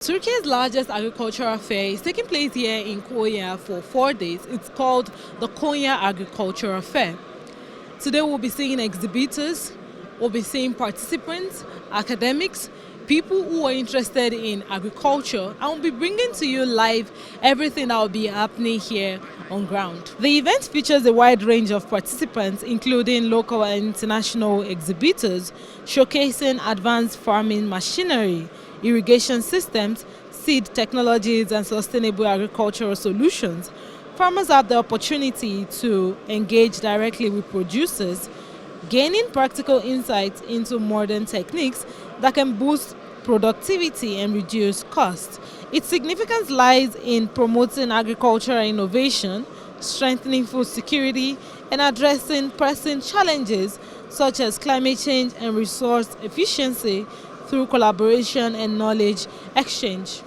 Turkey's largest agricultural fair is taking place here in Konya for 4 days. It's called the Konya Agricultural Fair. Today we'll be seeing exhibitors, we'll be seeing participants, academics, people who are interested in agriculture, and we'll be bringing to you live everything that will be happening here on ground. The event features a wide range of participants, including local and international exhibitors, showcasing advanced farming machinery, irrigation systems, seed technologies, and sustainable agricultural solutions. Farmers have the opportunity to engage directly with producers, gaining practical insights into modern techniques that can boost productivity and reduce costs. Its significance lies in promoting agricultural innovation, strengthening food security, and addressing pressing challenges such as climate change and resource efficiency through collaboration and knowledge exchange.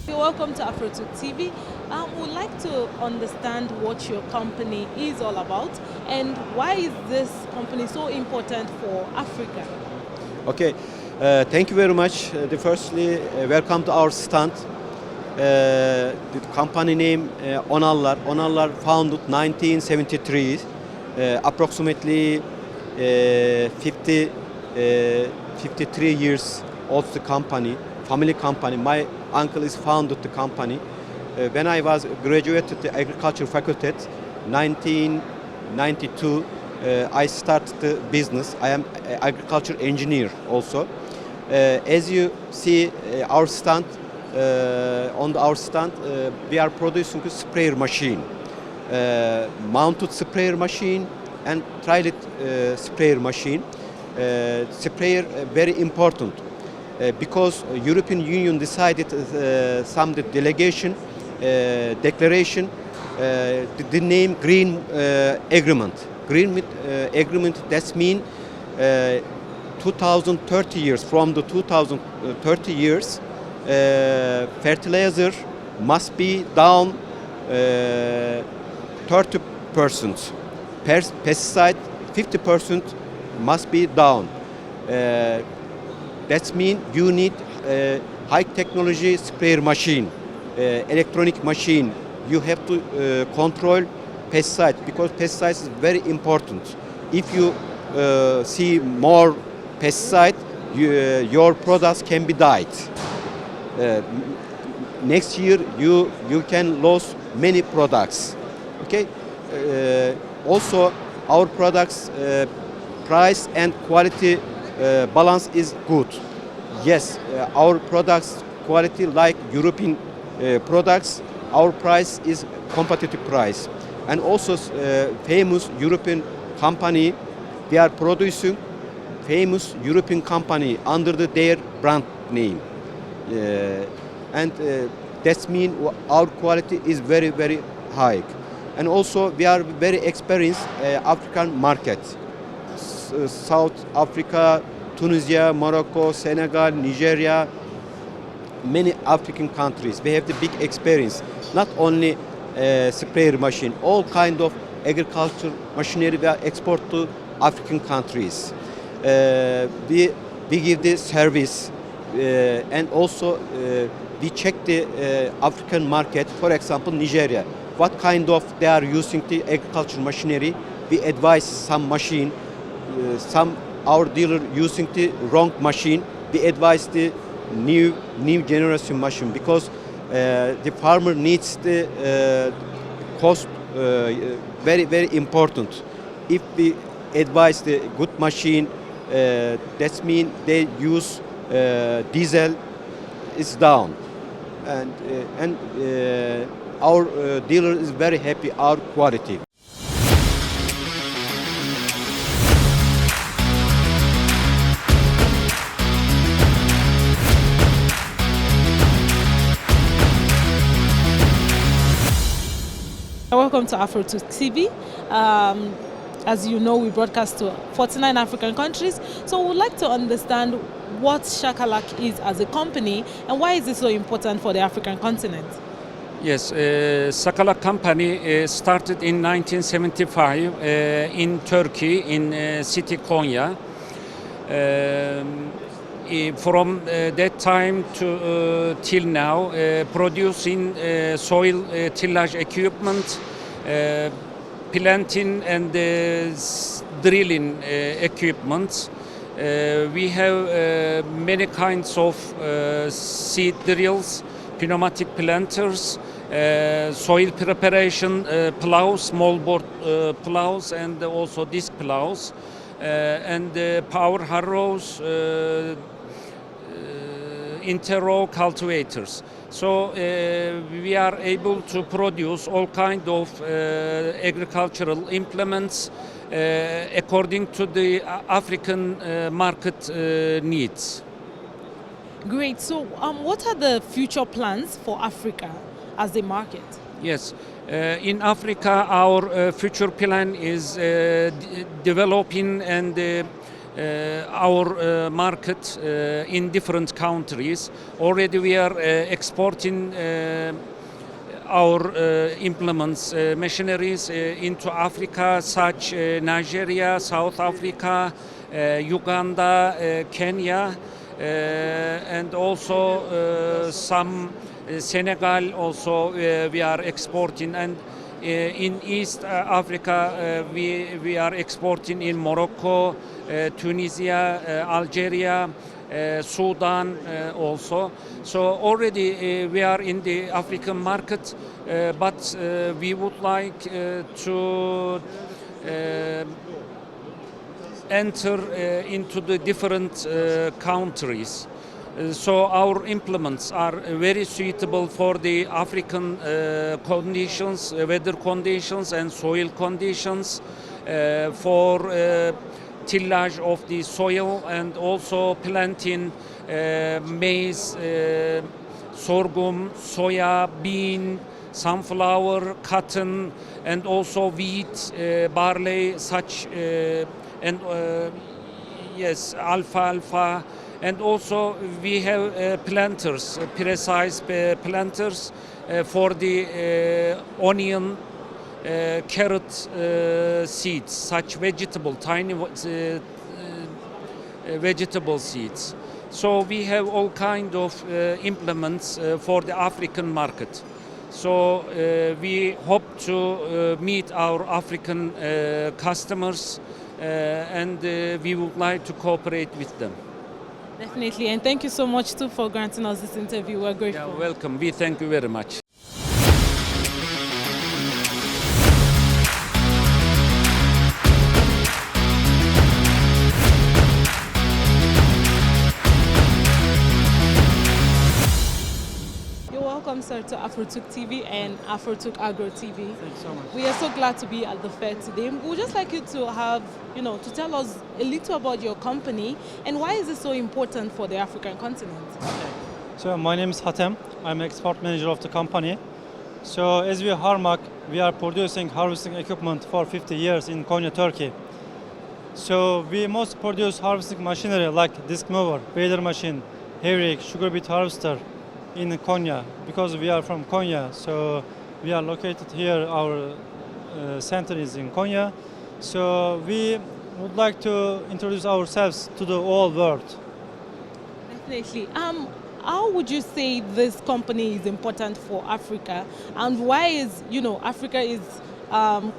Welcome to AFROTURKGROTV. We'd like to understand what your company is all about and why is this company so important for Africa? Okay, thank you very much. Firstly, welcome to our stand. The company name Onallar. Onallar founded 1973, approximately 53 years old the company, family company. My uncle is founded the company. When I was graduated the agriculture faculty, 1992, I started the business. I am an agriculture engineer also. As you see our stand, on our stand, we are producing a sprayer machine, mounted sprayer machine and tried sprayer machine. Sprayer very important because European Union decided some delegation declaration the name Green Agreement. Green Agreement that means 2030 years. From the 2030 years, fertilizer must be down 30%. Pesticide 50% must be down. That means you need high technology sprayer machine, electronic machine. You have to control pesticide because pesticide is very important. If you see more pesticide, your products can be died. Next year you can lose many products. Okay. Also, our products price and quality balance is good. Yes, our products quality like European products. Our price is competitive price. And also famous European company, they are producing famous European company under their brand name. And that means our quality is very, very high. And also we are very experienced African market. South Africa, Tunisia, Morocco, Senegal, Nigeria, many African countries. We have the big experience. Not only sprayer machine, all kind of agriculture machinery we export to African countries. We give the service and also we check the African market. For example, Nigeria. What kind of they are using the agriculture machinery? We advise some machine. Some our dealer using the wrong machine. We advise the new generation machine because the farmer needs the cost very, very important. If we advise the good machine, that means they use diesel is down, and our dealer is very happy our quality. Welcome to AFROTURKGROTV. As you know, we broadcast to 49 African countries. So we would like to understand what Shakalak is as a company and why is it so important for the African continent. Yes, Sakala company started in 1975 in Turkey, in city Konya. From that time to till now, producing soil tillage equipment, planting and drilling equipment. We have many kinds of seed drills, pneumatic planters, soil preparation plows, small bore plows, and also disc plows, and power harrows, interrow cultivators. So we are able to produce all kind of agricultural implements according to the African market needs. Great. So, what are the future plans for Africa as a market? Yes, in Africa, our future plan is developing and our market in different countries. Already we are exporting our implements, machineries into Africa, such Nigeria, South Africa, Uganda, Kenya, and also some Senegal also we are exporting, and in East Africa we are exporting in Morocco, Tunisia, Algeria, Sudan also. So already we are in the African market, but we would like to enter into the different countries. So our implements are very suitable for the African conditions, weather conditions and soil conditions, for tillage of the soil, and also planting maize, sorghum, soya, bean, sunflower, cotton, and also wheat, barley, such and yes, alfalfa. And also we have planters, precise planters for the onion, carrot seeds, such vegetable, tiny vegetable seeds. So we have all kind of implements for the African market. So we hope to meet our African customers, and we would like to cooperate with them. Definitely, and thank you so much too for granting us this interview. We're grateful. Yeah, welcome. We thank you very much. You're welcome, sir, to AFROTURK TV and AFROTURKAGRO TV. Thanks so much. We are so glad to be at the fair today. We would just like you to have, to tell us a little about your company and why is it so important for the African continent. So my name is Hatem. I'm export manager of the company. So as we Harmak, we are producing harvesting equipment for 50 years in Konya, Turkey. So we most produce harvesting machinery like disc mower, baler machine, hay rake, sugar beet harvester in Konya, because we are from Konya. So we are located here. Our center is in Konya. So we would like to introduce ourselves to the whole world. Definitely. How would you say this company is important for Africa, and why is Africa is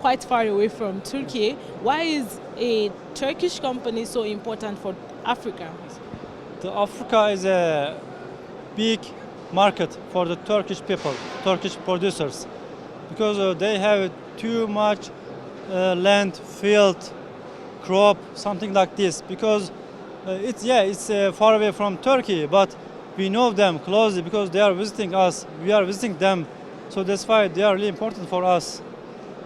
quite far away from Turkey? Why is a Turkish company so important for Africa? The Africa is a big market for the Turkish people, Turkish producers, because they have too much land, field, crop, something like this. Because it's far away from Turkey, but we know them closely because they are visiting us. We are visiting them, so that's why they are really important for us.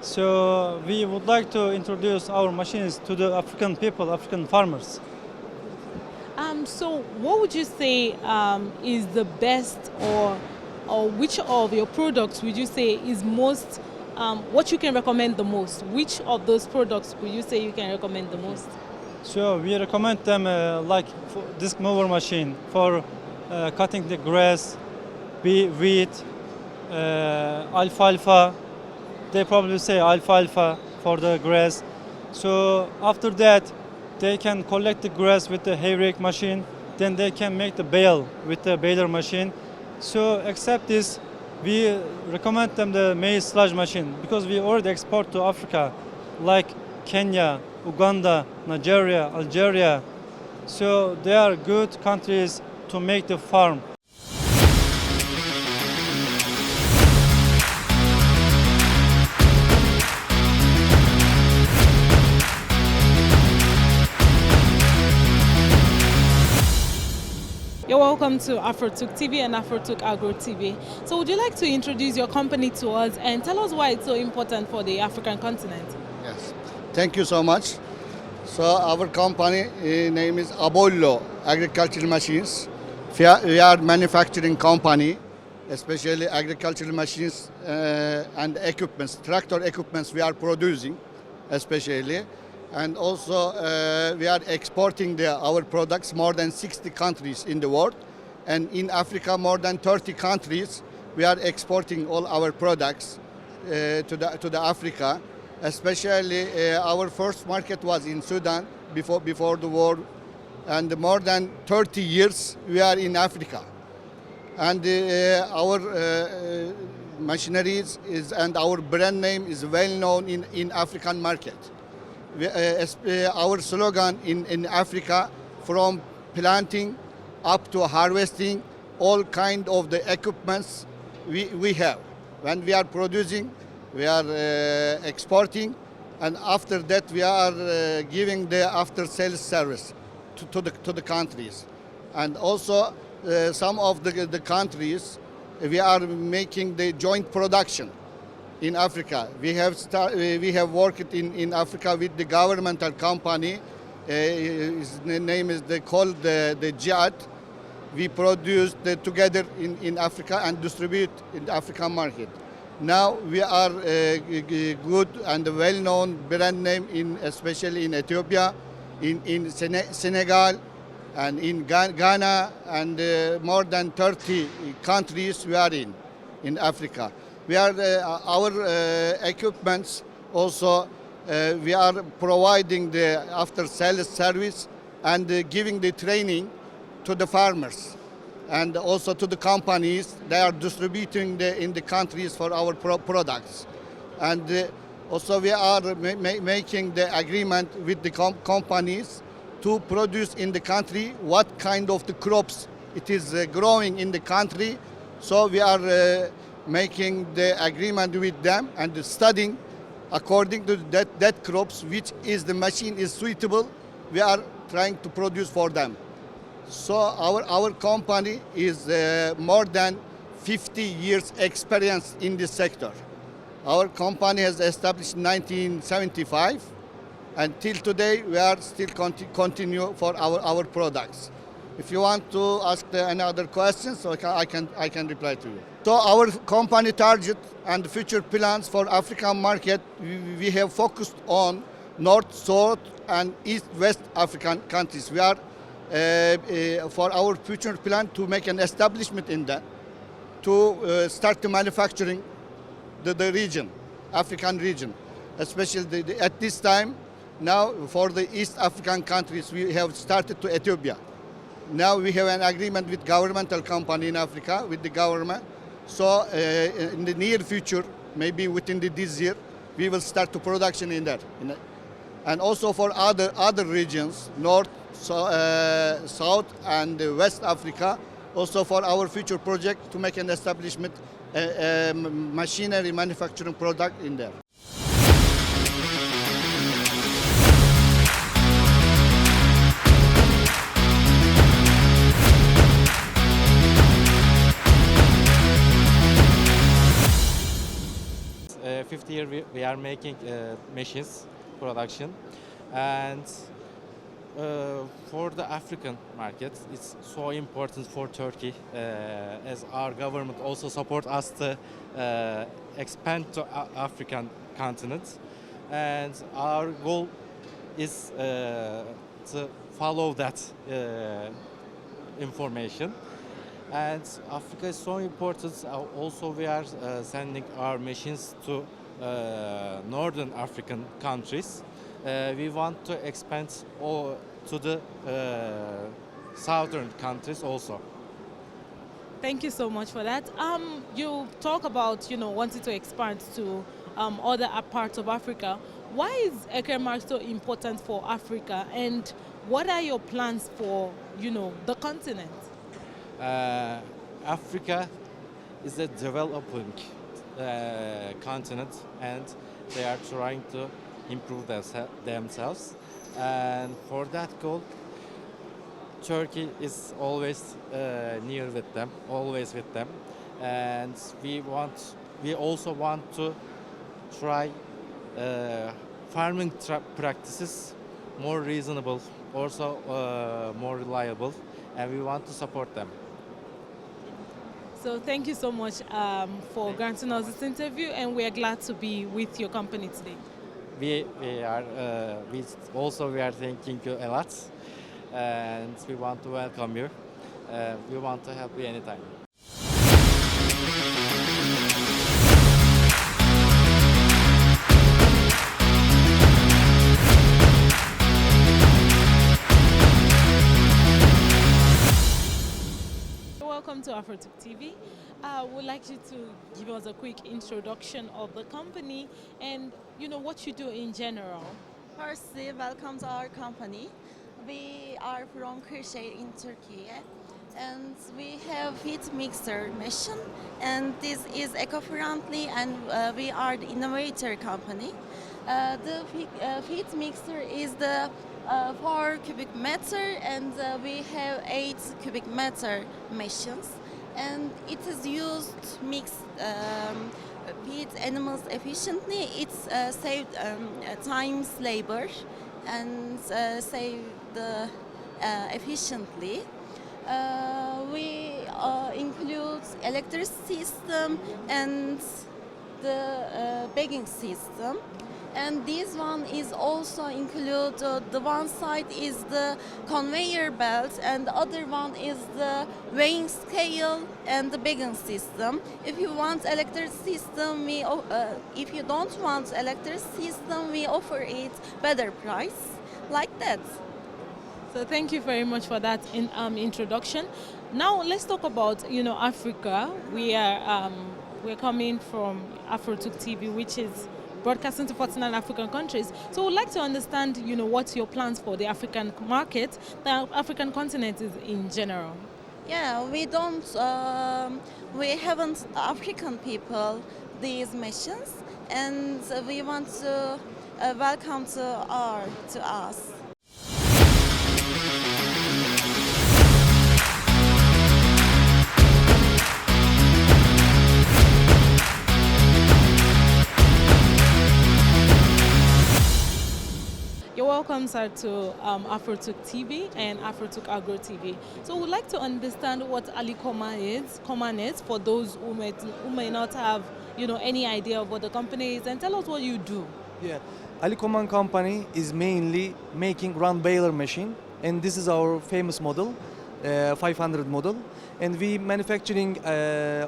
So we would like to introduce our machines to the African people, African farmers. So what would you say is the best, or which of your products would you say is most, what you can recommend the most? Which of those products would you say you can recommend the most? So we recommend them like disc mower machine for cutting the grass, wheat, alfalfa. They probably say alfalfa for the grass. So after that, they can collect the grass with the hay rake machine. Then they can make the bale with the baler machine. So except this, we recommend them the maize sludge machine because we already export to Africa, like Kenya, Uganda, Nigeria, Algeria. So they are good countries to make the farm. You're welcome to AFROTURKGROTV and AFROTURKAGROTV. So would you like to introduce your company to us and tell us why it's so important for the African continent? Yes, thank you so much. So our company name is Abollo Agricultural Machines. We are manufacturing company, especially agricultural machines and equipments, tractor equipments we are producing, especially. And also we are exporting our products more than 60 countries in the world. And in Africa, more than 30 countries, we are exporting all our products to the Africa. Especially our first market was in Sudan before the war. And more than 30 years we are in Africa. And our machineries and our brand name is well known in African market. Our slogan in Africa, from planting up to harvesting, all kind of the equipments we have. When we are producing, we are exporting, and after that we are giving the after sales service to the countries. And also some of the countries we are making the joint production. In Africa, we have worked in Africa with the governmental company. His name is called the JIAD. We produce together in Africa and distribute in the African market. Now we are good and well-known brand name especially in Ethiopia, in Senegal, and in Ghana, and more than 30 countries we are in Africa. We are our equipments also. We are providing the after sales service and giving the training to the farmers and also to the companies. They are distributing in the countries for our products. And also we are making the agreement with the companies to produce in the country what kind of the crops it is growing in the country. So we are making the agreement with them and studying according to that crops which is the machine is suitable, we are trying to produce for them. So our company is more than 50 years experience in this sector. Our company has established in 1975, and till today we are still continue for our products. If you want to ask any other questions, so I can reply to you. So our company target and future plans for African market, we have focused on North, South, and East, West African countries. We are for our future plan to make an establishment in that, to start the manufacturing the region, African region, especially at this time. Now for the East African countries, we have started to Ethiopia. Now we have an agreement with governmental company in Africa, with the government. So in the near future, maybe within this year, we will start the production in that. And also for other regions, North, South and West Africa, also for our future project to make an establishment, machinery manufacturing product in there. Fifth year we are making machines production, and for the African market it's so important for Turkey, as our government also support us to expand to African continent, and our goal is to follow that information. And Africa is so important. Also, we are sending our machines to northern African countries. We want to expand to the southern countries also. Thank you so much for that. You talk about, wanting to expand to other parts of Africa. Why is Ekemark so important for Africa, and what are your plans for, the continent? Africa is a developing continent, and they are trying to improve themselves. And for that goal, Turkey is always near with them, always with them. And we also want to try farming practices more reasonable, also more reliable, and we want to support them. So thank you so much for granting us this interview, and we are glad to be with your company today. We are thanking you a lot, and we want to welcome you. We want to help you anytime. Welcome to AFROTURK TV. We'd like you to give us a quick introduction of the company and what you do in general. Firstly, welcome to our company. We are from Kırşehir in Turkey, and we have feed mixer machine, and this is eco-friendly, and we are the innovator company. The feed mixer is the 4 cubic meter, and we have 8 cubic meter machines, and it is used to mix feed animals efficiently. It's saved times labor and save the efficiently. We include electricity system and the bagging system. And this one is also include the one side is the conveyor belt, and the other one is the weighing scale and the bagging system. If you want electric system, if you don't want electric system, we offer it better price, like that. So thank you very much for that introduction. Now let's talk about Africa. We're coming from AFROTURK TV, which is broadcasting to 49 African countries. So we'd like to understand, what's your plans for the African market, the African continent is in general. Yeah, we haven't African people these machines, and we want to welcome to us. You're welcome, sir, to AFROTURK TV and AFROTURKAGROTV. So we'd like to understand what Ali Koman is for those who may not have, any idea of what the company is, and tell us what you do. Yeah, Ali Koman company is mainly making round baler machine, and this is our famous model, 500 model, and we manufacturing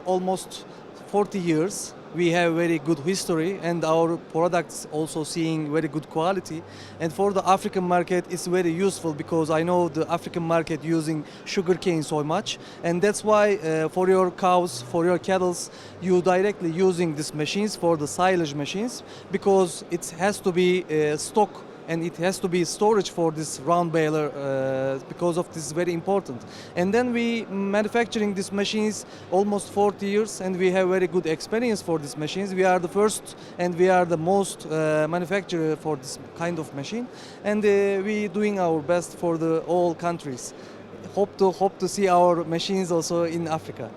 almost 40 years. We have very good history, and our products also seeing very good quality. And for the African market, it's very useful because I know the African market using sugarcane so much, and that's why for your cows, for your cattle, you directly using these machines for the silage machines, because it has to be stock and it has to be storage for this round baler because of this is very important. And then we manufacturing these machines almost 40 years, and we have very good experience for these machines. We are the first and we are the most manufacturer for this kind of machine, and we doing our best for the all countries. Hope to see our machines also in Africa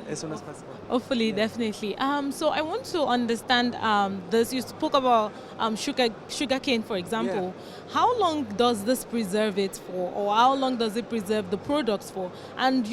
as soon as possible. Hopefully, definitely. So I want to understand this. You spoke about sugarcane, for example. Yeah. How long does this preserve it for, or how long does it preserve the products for? And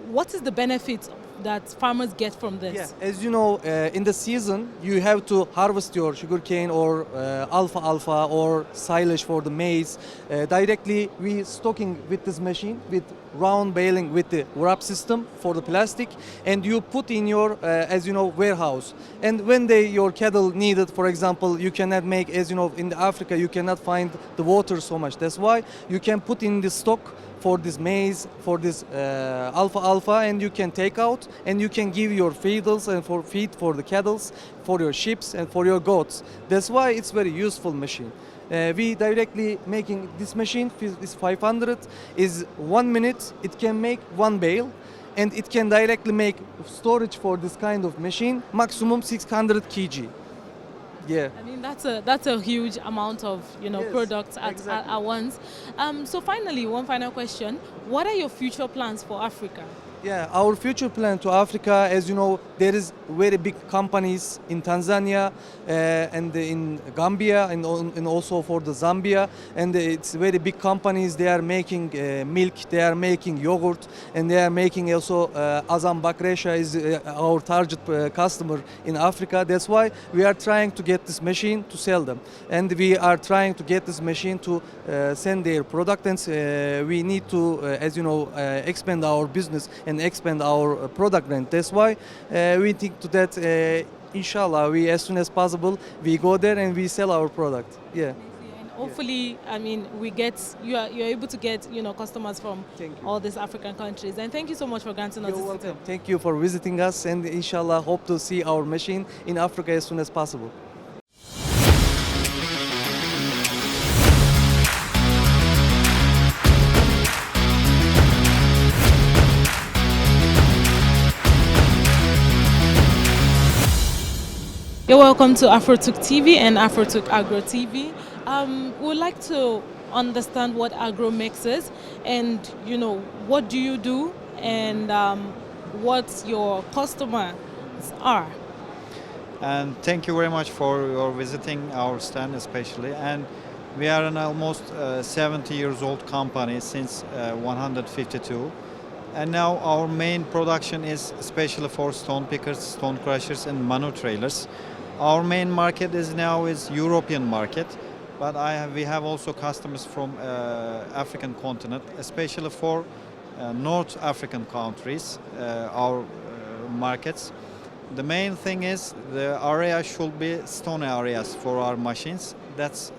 what is the benefit that farmers get from this? Yeah, as you know, in the season you have to harvest your sugarcane or alfalfa or silage for the maize. Directly we stocking with this machine with round baling with the wrap system for the plastic, and you put in your as you know warehouse. And when your cattle need it, for example, you cannot make, as you know, in Africa you cannot find the water so much. That's why you can put in the stock for this maize, for this alfalfa, and you can take out and you can give your feeders and for feed for the cattle, for your sheep and for your goats. That's why it's very useful machine. We directly making this machine, this 500, is 1 minute. It can make one bale, and it can directly make storage for this kind of machine, maximum 600 kg. Yeah. I mean, that's a huge amount of Yes, products exactly. at once. So finally, one final question: what are your future plans for Africa? Yeah, our future plan to Africa, as you know, there is very big companies in Tanzania and in Gambia and also for the Zambia, and it's very big companies. They are making milk, they are making yogurt, and they are making also Azam Bakresha is our target customer in Africa. That's why we are trying to get this machine to sell them, and we are trying to get this machine to send their product, and we need to, as you know, expand our business and expand our product range. That's why we think to that inshallah we as soon as possible we go there and we sell our product. Yeah. And hopefully, I mean, you're able to get customers from Thank you. all these African countries. And thank you so much for granting us You're this welcome. time. Thank you for visiting us, and inshallah hope to see our machine in Africa as soon as possible. You're welcome to AFROTURK TV and AFROTURK Agro TV. We would like to understand what AgroMix is, and what do you do, and what your customers are. And thank you very much for your visiting our stand especially. And we are an almost 70 years old company since 152. And now our main production is especially for stone pickers, stone crushers and manu trailers. Our main market is European market, but we have also customers from African continent, especially for North African countries, our markets. The main thing is the area should be stone areas for our machines. That's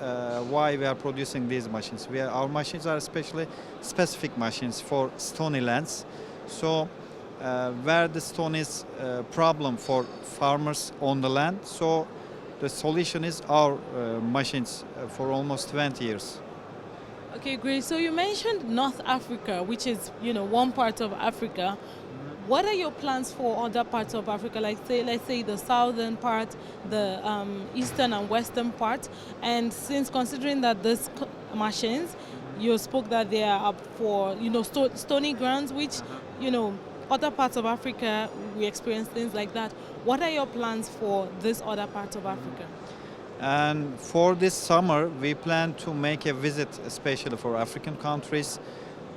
why we are producing these machines. Our machines are especially specific machines for stony lands. So where the stone is a problem for farmers on the land, so the solution is our machines for almost 20 years. Okay, great. So you mentioned North Africa, which is one part of Africa. What are your plans for other parts of Africa, let's say the southern part, the eastern and western part? And since considering that these machines, you spoke that they are up for stony grounds, which other parts of Africa we experience things like that. What are your plans for this other part of Africa? And for this summer, we plan to make a visit, especially for African countries.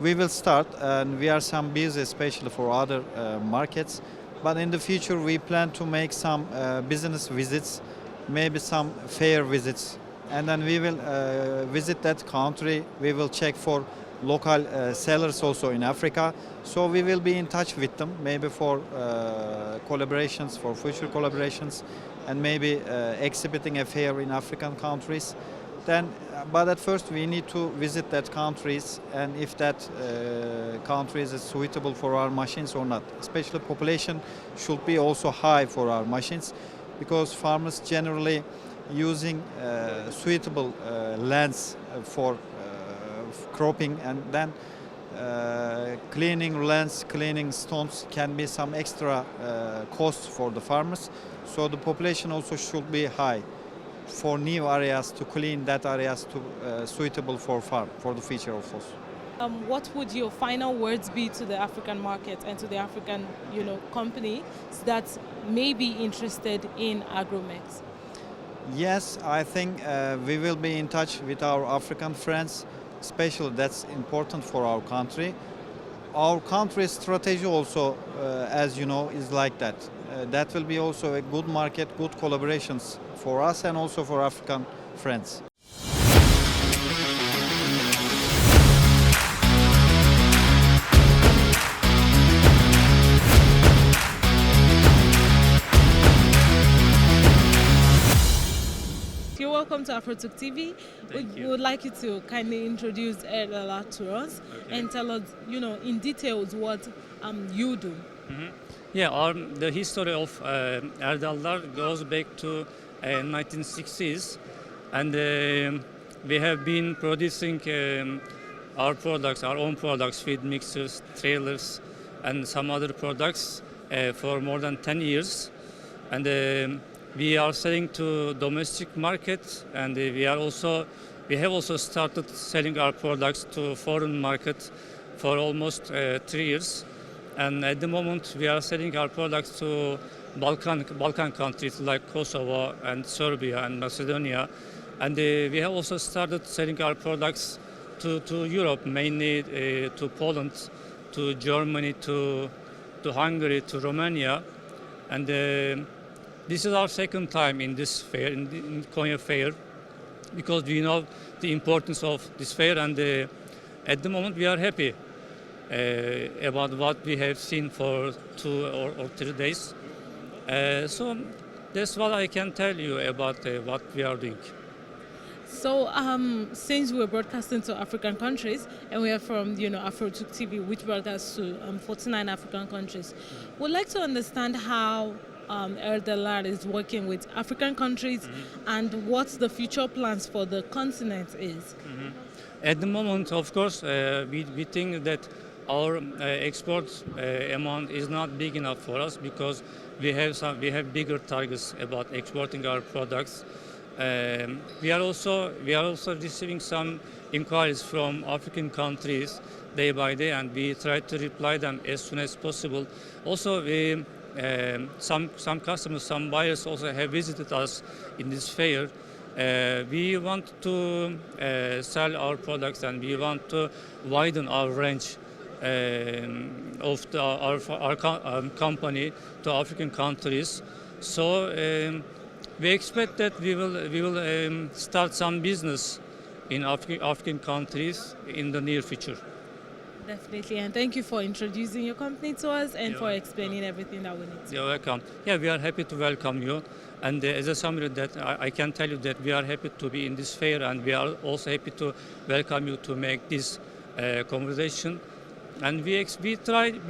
We will start, and we are some busy, especially for other markets. But in the future, we plan to make some business visits, maybe some fair visits, and then we will visit that country. We will check for local sellers also in Africa. So we will be in touch with them, maybe for collaborations, for future collaborations, and maybe exhibiting a fair in African countries. Then, but at first we need to visit that countries, and if that countries is suitable for our machines or not. Especially population should be also high for our machines, because farmers generally using suitable lands for cropping, and then cleaning lands, cleaning stones can be some extra costs for the farmers. So the population also should be high for new areas, to clean that areas to suitable for farm for the future of us. What would your final words be to the African market and to the African companies that may be interested in AgroMix? Yes, I think we will be in touch with our African friends, especially that's important for our country. our country's strategy also, as you know, is like that. That will be also a good market, good collaborations for us and also for African friends. You're welcome to AFROTURK TV. We would like you to kindly introduce Erdala to us and tell us, in details what you do. Yeah, the history of Erdallar goes back to 1960s, and we have been producing our products, our own products, feed mixers, trailers, and some other products for more than 10 years. And we are selling to domestic market, and we have also started selling our products to foreign market for almost 3 years. And at the moment, we are selling our products to Balkan countries like Kosovo and Serbia and Macedonia. And we have also started selling our products to Europe, mainly to Poland, to Germany, to Hungary, to Romania. And this is our second time in this fair, in Konya Fair, because we know the importance of this fair, and at the moment we are happy about what we have seen for 2 or 3 days. So that's what I can tell you about what we are doing. So, since we're broadcasting to African countries, and we are from, AFROTURK TV, which broadcasts to 49 African countries, we'd like to understand how Erdala is working with African countries and what the future plans for the continent is. At the moment, of course, we think that our export amount is not big enough for us, because we have bigger targets about exporting our products. We are also receiving some inquiries from African countries day by day, and we try to reply them as soon as possible. Also, some customers, some buyers also have visited us in this fair. We want to sell our products, and we want to widen our range of our company to African countries. So we expect that we will start some business in African countries in the near future. Definitely, and thank you for introducing your company to us and for explaining everything that we need to. You're welcome. Yeah, we are happy to welcome you. And as a summary, that I can tell you that we are happy to be in this fair, and we are also happy to welcome you to make this conversation. And we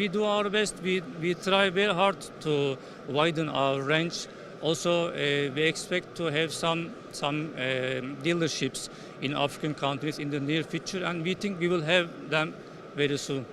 do our best. We try very hard to widen our range. Also, we expect to have some dealerships in African countries in the near future, and we think we will have them very soon.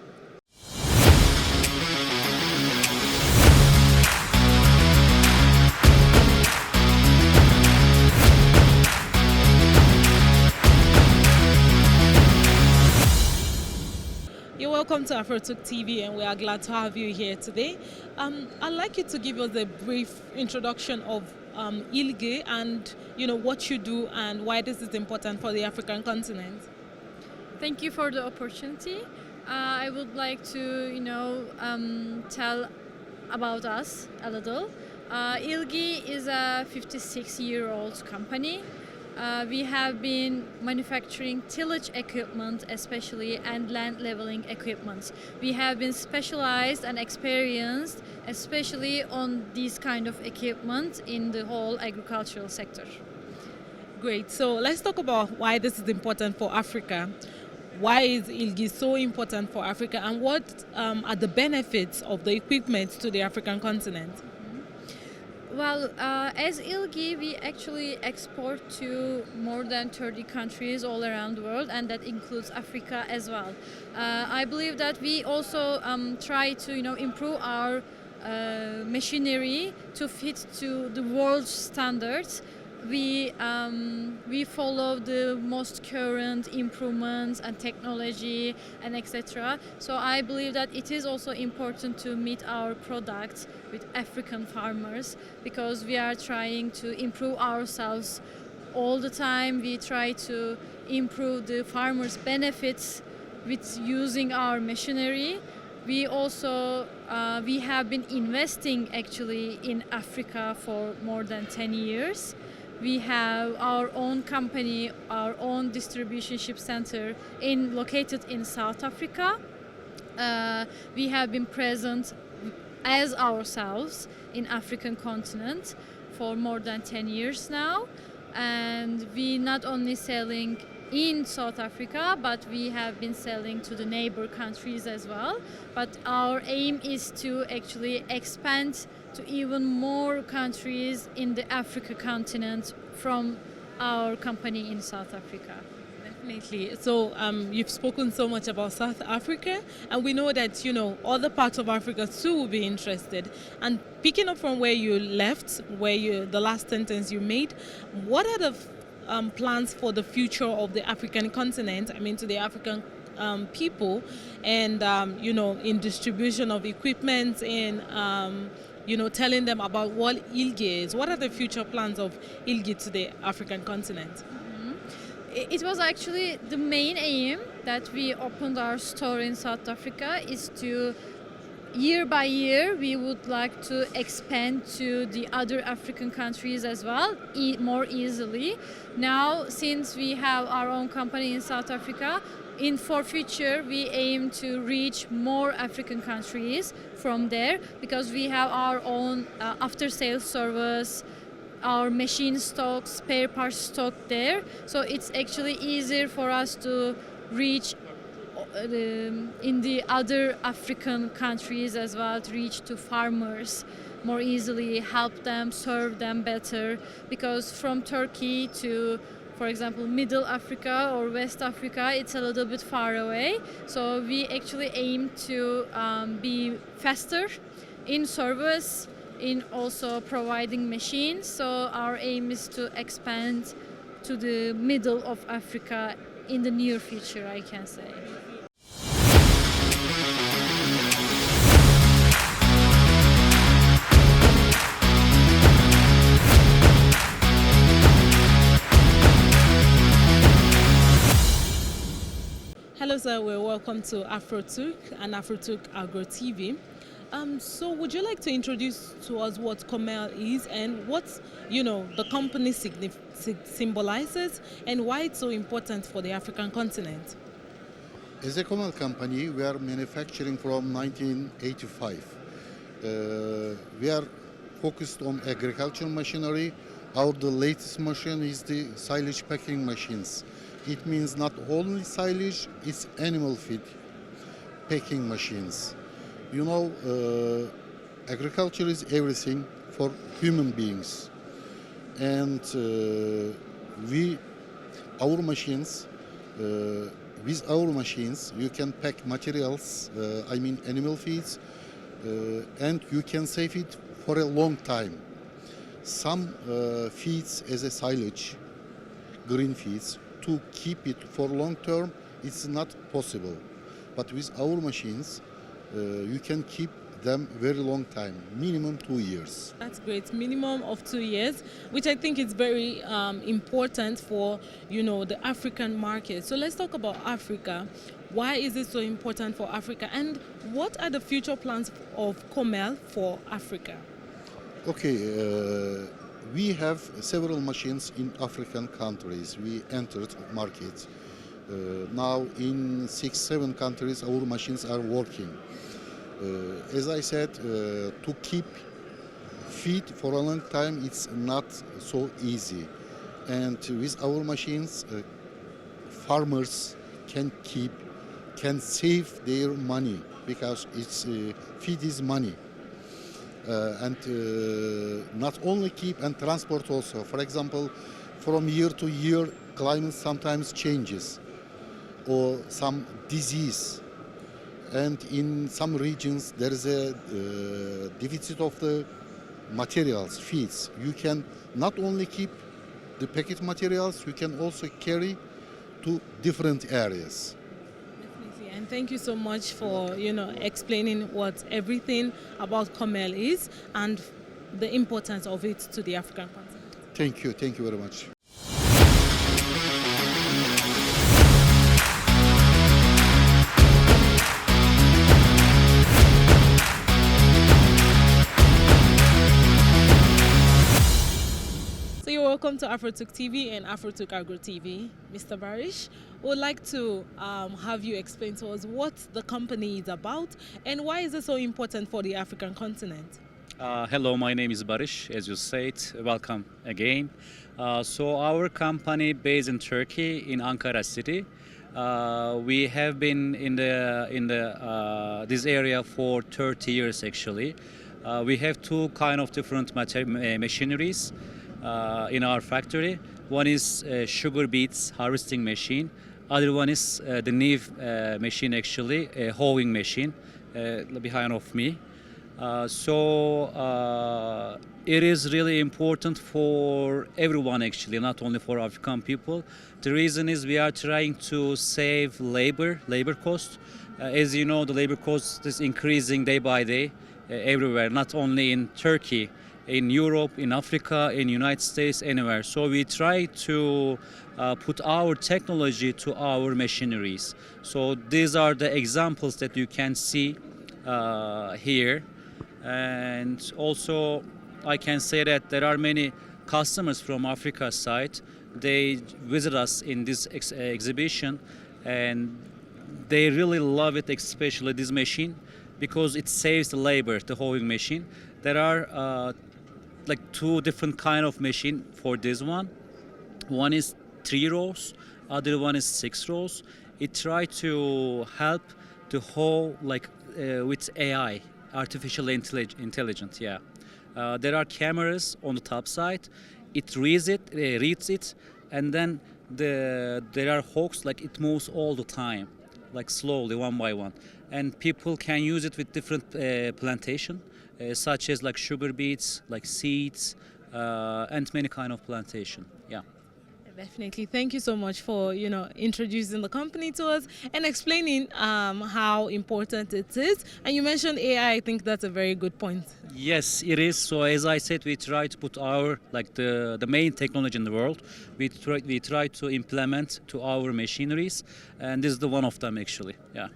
You're welcome to AFROTURK TV, and we are glad to have you here today. I'd like you to give us a brief introduction of ILGE and what you do and why this is important for the African continent. Thank you for the opportunity. I would like to tell about us a little. ILGE is a 56-year-old company. We have been manufacturing tillage equipment especially, and land leveling equipment. We have been specialized and experienced especially on these kind of equipment in the whole agricultural sector. Great. So let's talk about why this is important for Africa. Why is ILGE so important for Africa, and what are the benefits of the equipment to the African continent? Well, as ILGE, we actually export to more than 30 countries all around the world, and that includes Africa as well. I believe that we also try to improve our machinery to fit to the world standards. We follow the most current improvements and technology and etc. So I believe that it is also important to meet our products with African farmers, because we are trying to improve ourselves all the time. We try to improve the farmers' benefits with using our machinery. We also we have been investing actually in Africa for more than 10 years. We have our own company, our own distribution center located in South Africa. We have been present as ourselves in African continent for more than 10 years now, and we not only selling in South Africa, but we have been selling to the neighbor countries as well. But our aim is to actually expand to even more countries in the Africa continent from our company in South Africa. Definitely. So you've spoken so much about South Africa, and we know that other parts of Africa too will be interested. And picking up from where you left, the last sentence you made, what are the plans for the future of the African continent? I mean, to the African people, and in distribution of equipment, and telling them about what ILGE is. What are the future plans of ILGE to the African continent? It was actually the main aim that we opened our store in South Africa, is to year by year we would like to expand to the other African countries as well, more easily. Now, since we have our own company in South Africa, for future we aim to reach more African countries from there, because we have our own after sales service, our machine stock, spare parts stock there. So it's actually easier for us to reach in the other African countries as well, to reach to farmers more easily, help them, serve them better. Because from Turkey to, for example, Middle Africa or West Africa, it's a little bit far away. So we actually aim to be faster in service, in also providing machines. So our aim is to expand to the middle of Africa in the near future, I can say. Hello sir, welcome to AFROTURK and AFROTURKAGRO TV. So would you like to introduce to us what Comel is, and what the company symbolizes, and why it's so important for the African continent? As a Comel company, we are manufacturing from 1985. We are focused on agricultural machinery. The latest machine is the silage packing machines. It means not only silage, it's animal feed packing machines. Agriculture is everything for human beings, and with our machines, you can pack materials, animal feeds, and you can save it for a long time. Some feeds as a silage, green feeds, to keep it for long term, it's not possible. But with our machines, you can keep them very long time, minimum 2 years. That's great, minimum of 2 years, which I think is very important for the African market. So let's talk about Africa. Why is it so important for Africa, and what are the future plans of Comel for Africa? Okay, we have several machines in African countries. We entered market. Now in 6-7 countries our machines are working. As I said, to keep feed for a long time, it's not so easy. And with our machines, farmers can save their money, because it's feed is money. And not only keep and transport also. For example, from year to year, climate sometimes changes, or some disease. And in some regions there is a deficit of the materials, feeds. You can not only keep the packet materials, you can also carry to different areas. Definitely, and thank you so much for explaining what everything about Comel is and the importance of it to the African continent. Thank you very much. you're welcome to AFROTURK TV and AFROTURK Agro TV. Mr. Barish, would like to have you explain to us what the company is about and why is it so important for the African continent? Hello, my name is Barış, as you said. Welcome again. So our company based in Turkey, in Ankara city. We have been in this area for 30 years actually. We have two kind of different machineries in our factory. One is sugar beets harvesting machine. Other one is the new machine actually, a hoeing machine behind of me. It is really important for everyone actually, not only for African people. The reason is we are trying to save labor cost. As you know, the labor cost is increasing day by day everywhere, not only in Turkey, in Europe, in Africa, in United States, anywhere. So we try to put our technology to our machineries. So these are the examples that you can see here. And also I can say that there are many customers from Africa side. They visit us in this exhibition and they really love it, especially this machine, because it saves the labor, the hoeing machine. There are like two different kind of machine for this one. One is 3 rows, other one is 6 rows. It try to help to hoe like with AI, artificial intelligence. Yeah, there are cameras on the top side. It reads it, and then there are hooks, like it moves all the time, like slowly, one by one, and people can use it with different plantation, such as like sugar beets, like seeds, and many kind of plantation. Yeah. Definitely. Thank you so much for introducing the company to us and explaining how important it is. And you mentioned AI. I think that's a very good point. Yes, it is. So as I said, we try to put our the main technology in the world. We try to implement to our machineries, and this is the one of them actually. Yeah.